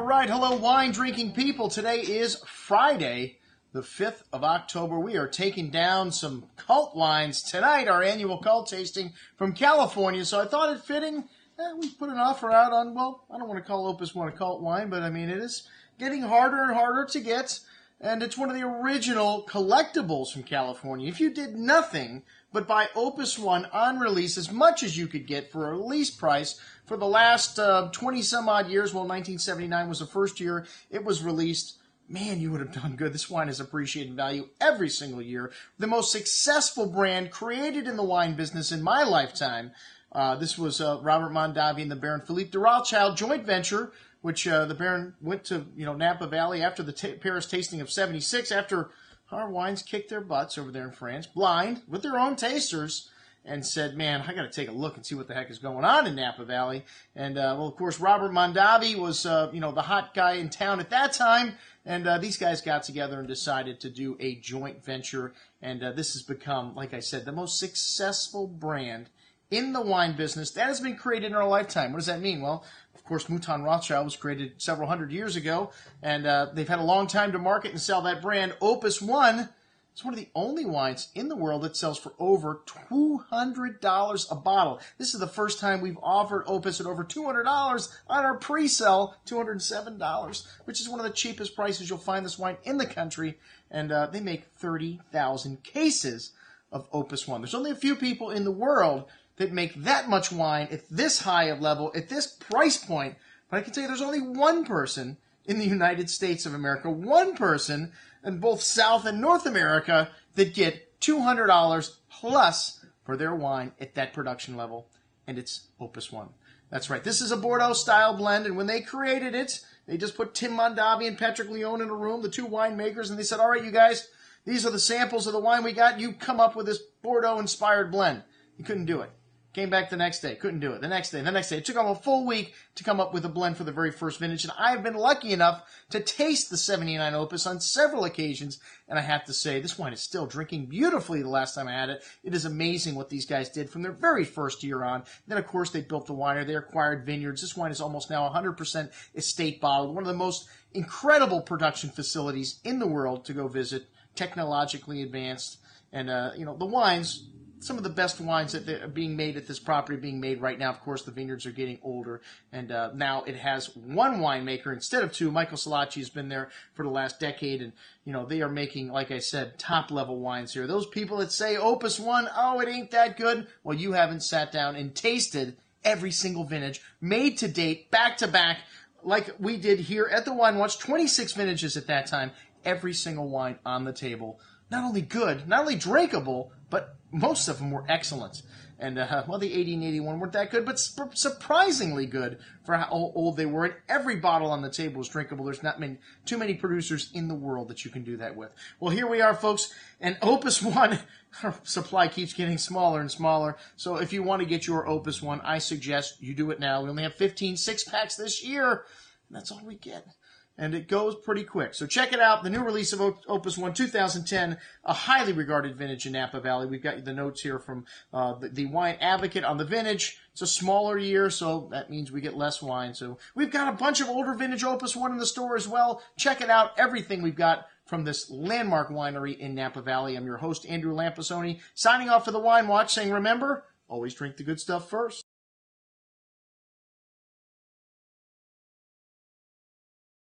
All right, hello wine-drinking people. Today is Friday, the 5th of October. We are taking down some cult wines tonight, our annual cult tasting from California. So I thought it fitting, we put an offer out on, well, I don't want to call Opus One a cult wine, but I mean, it is getting harder and harder to get. And it's one of the original collectibles from California. If you did nothing but buy Opus One on release, as much as you could get for a release price for the last 20-some-odd years, well, 1979 was the first year it was released, man, you would have done good. This wine has appreciated value every single year. The most successful brand created in the wine business in my lifetime. This was Robert Mondavi and the Baron Philippe de Rothschild joint venture, which the Baron went to Napa Valley after the Paris tasting of '76, after our wines kicked their butts over there in France, blind, with their own tasters, and said, man, I got to take a look and see what the heck is going on in Napa Valley. And, well, of course, Robert Mondavi was, the hot guy in town at that time, and these guys got together and decided to do a joint venture, and this has become, like I said, the most successful brand in the wine business that has been created in our lifetime. What does that mean? Well, of course, Mouton Rothschild was created several hundred years ago, and they've had a long time to market and sell that brand. Opus One is one of the only wines in the world that sells for over $200 a bottle. This is the first time we've offered Opus at over $200 on our pre-sale, $207, which is one of the cheapest prices you'll find this wine in the country, and they make 30,000 cases of Opus One. There's only a few people in the world that make that much wine at this high of level, at this price point. But I can tell you there's only one person in the United States of America, one person in both South and North America that get $200 plus for their wine at that production level, and it's Opus One. That's right. This is a Bordeaux-style blend, and when they created it, they just put Tim Mondavi and Patrick Leone in a room, the two winemakers, and they said, all right, you guys, these are the samples of the wine we got. You come up with this Bordeaux-inspired blend. You couldn't do it. Came back the next day, couldn't do it. The next day, the next day. It took them a full week to come up with a blend for the very first vintage, and I've been lucky enough to taste the 79 Opus on several occasions, and I have to say, this wine is still drinking beautifully the last time I had it. It is amazing what these guys did from their very first year on. Then, of course, they built the winery. They acquired vineyards. This wine is almost now 100% estate bottled, one of the most incredible production facilities in the world to go visit, technologically advanced, and, the wines, some of the best wines that are being made at this property being made right now. Of course, the vineyards are getting older, and now it has one winemaker instead of two. Michael Salacci has been there for the last decade, and, they are making, like I said, top-level wines here. Those people that say Opus One, oh, it ain't that good, well, you haven't sat down and tasted every single vintage made to date, back-to-back, like we did here at the Wine Watch, 26 vintages at that time, every single wine on the table. Not only good, not only drinkable, but most of them were excellent. And, well, the 80 and 81 weren't that good, but surprisingly good for how old they were. And every bottle on the table was drinkable. There's not too many producers in the world that you can do that with. Well, here we are, folks. And Opus One, our supply keeps getting smaller and smaller. So if you want to get your Opus One, I suggest you do it now. We only have 15 six-packs this year, and that's all we get. And it goes pretty quick. So check it out. The new release of Opus One 2010, a highly regarded vintage in Napa Valley. We've got the notes here from the Wine Advocate on the vintage. It's a smaller year, so that means we get less wine. So we've got a bunch of older vintage Opus One in the store as well. Check it out. Everything we've got from this landmark winery in Napa Valley. I'm your host, Andrew Lampasoni, signing off for the Wine Watch, saying, remember, always drink the good stuff first.